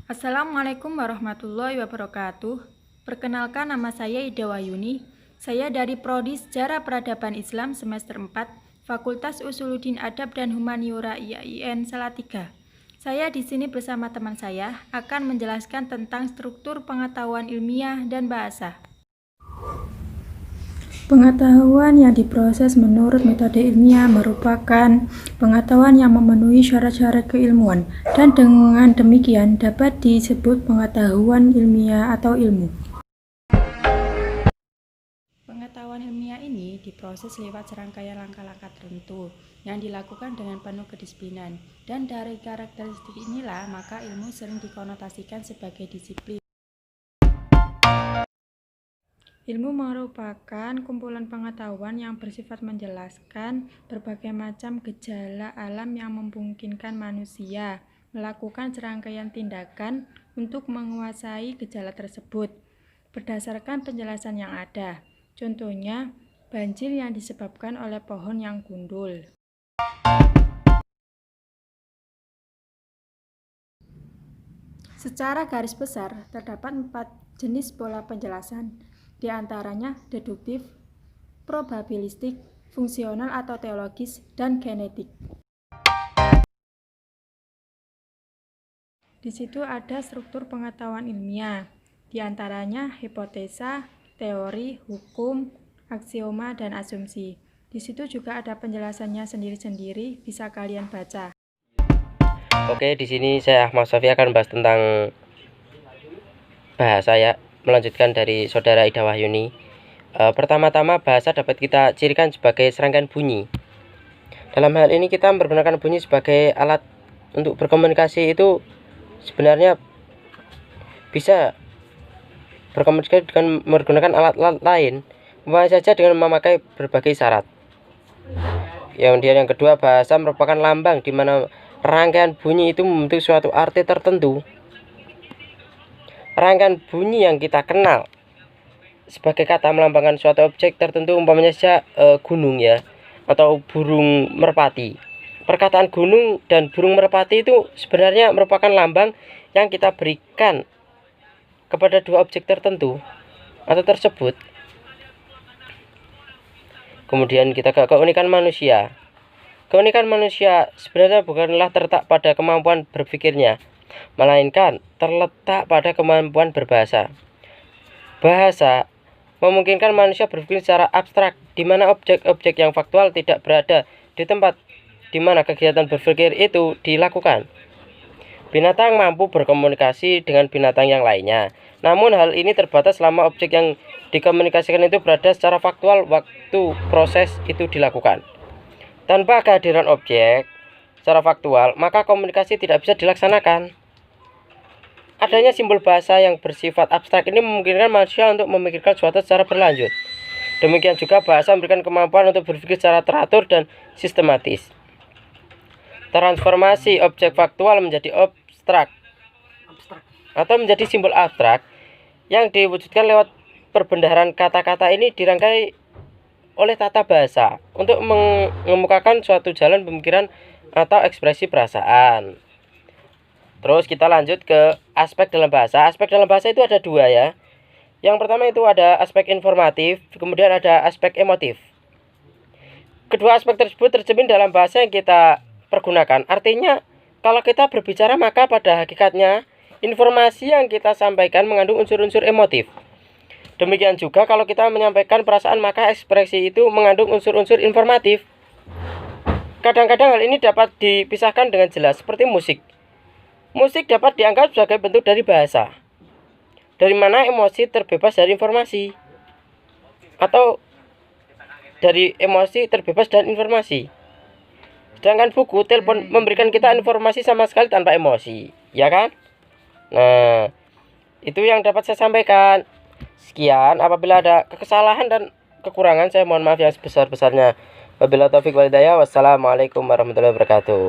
Assalamualaikum warahmatullahi wabarakatuh. Perkenalkan, nama saya Ida Wayuni. Saya dari Prodi Sejarah Peradaban Islam semester 4, Fakultas Usuluddin Adab dan Humaniora IAIN Salatiga. Saya di sini bersama teman saya akan menjelaskan tentang struktur pengetahuan ilmiah dan bahasa. Pengetahuan yang diproses menurut metode ilmiah merupakan pengetahuan yang memenuhi syarat-syarat keilmuan, dan dengan demikian dapat disebut pengetahuan ilmiah atau ilmu. Pengetahuan ilmiah ini diproses lewat serangkaian langkah-langkah tertentu yang dilakukan dengan penuh kedisiplinan, dan dari karakteristik inilah maka ilmu sering dikonotasikan sebagai disiplin. Ilmu merupakan kumpulan pengetahuan yang bersifat menjelaskan berbagai macam gejala alam yang memungkinkan manusia melakukan serangkaian tindakan untuk menguasai gejala tersebut berdasarkan penjelasan yang ada. Contohnya, banjir yang disebabkan oleh pohon yang gundul. Secara garis besar, terdapat 4 jenis pola penjelasan, di antaranya deduktif, probabilistik, fungsional atau teologis, dan genetik. Di situ ada struktur pengetahuan ilmiah, di antaranya hipotesa, teori, hukum, aksioma, dan asumsi. Di situ juga ada penjelasannya sendiri-sendiri, bisa kalian baca. Oke, di sini saya Ahmad Syafi akan bahas tentang bahasa ya, melanjutkan dari saudara Ida Wahyuni. Pertama-tama, bahasa dapat kita cirikan sebagai serangkaian bunyi. Dalam hal ini kita mempergunakan bunyi sebagai alat untuk berkomunikasi. Itu sebenarnya bisa berkomunikasi dengan menggunakan alat-alat lain, umpamanya saja dengan memakai berbagai syarat. Yang kedua, bahasa merupakan lambang di mana rangkaian bunyi itu membentuk suatu arti tertentu. Rangkaian bunyi yang kita kenal sebagai kata melambangkan suatu objek tertentu, umpamanya saja gunung ya, atau burung merpati. Perkataan gunung dan burung merpati itu sebenarnya merupakan lambang yang kita berikan kepada dua objek tertentu atau tersebut. Kemudian kita ke keunikan manusia. Keunikan manusia sebenarnya bukanlah terletak pada kemampuan berpikirnya, melainkan terletak pada kemampuan berbahasa. Bahasa memungkinkan manusia berpikir secara abstrak, di mana objek-objek yang faktual tidak berada di tempat di mana kegiatan berpikir itu dilakukan. Binatang mampu berkomunikasi dengan binatang yang lainnya, namun hal ini terbatas selama objek yang dikomunikasikan itu berada secara faktual waktu proses itu dilakukan. Tanpa kehadiran objek secara faktual, maka komunikasi tidak bisa dilaksanakan. Adanya simbol bahasa yang bersifat abstrak ini memungkinkan manusia untuk memikirkan suatu secara berlanjut. Demikian juga bahasa memberikan kemampuan untuk berpikir secara teratur dan sistematis. Transformasi objek faktual menjadi abstrak atau menjadi simbol abstrak yang diwujudkan lewat perbendaharaan kata-kata ini dirangkai oleh tata bahasa untuk mengemukakan suatu jalan pemikiran atau ekspresi perasaan. Terus kita lanjut ke aspek dalam bahasa. Aspek dalam bahasa itu ada dua ya. Yang pertama itu ada aspek informatif, kemudian ada aspek emotif. Kedua aspek tersebut tercermin dalam bahasa yang kita pergunakan. Artinya, kalau kita berbicara maka pada hakikatnya informasi yang kita sampaikan mengandung unsur-unsur emotif. Demikian juga kalau kita menyampaikan perasaan maka ekspresi itu mengandung unsur-unsur informatif. Kadang-kadang hal ini dapat dipisahkan dengan jelas seperti musik. Musik dapat dianggap sebagai bentuk dari bahasa, dari mana emosi terbebas dari informasi, atau dari emosi terbebas dari informasi. Sedangkan buku, telepon memberikan kita informasi sama sekali tanpa emosi, ya kan? Nah, itu yang dapat saya sampaikan. Sekian, apabila ada kesalahan dan kekurangan saya mohon maaf yang sebesar-besarnya. Wabillahi taufiq wal hidayah. Wassalamualaikum warahmatullahi wabarakatuh.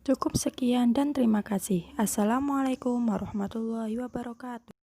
Cukup sekian dan terima kasih. Assalamualaikum warahmatullahi wabarakatuh.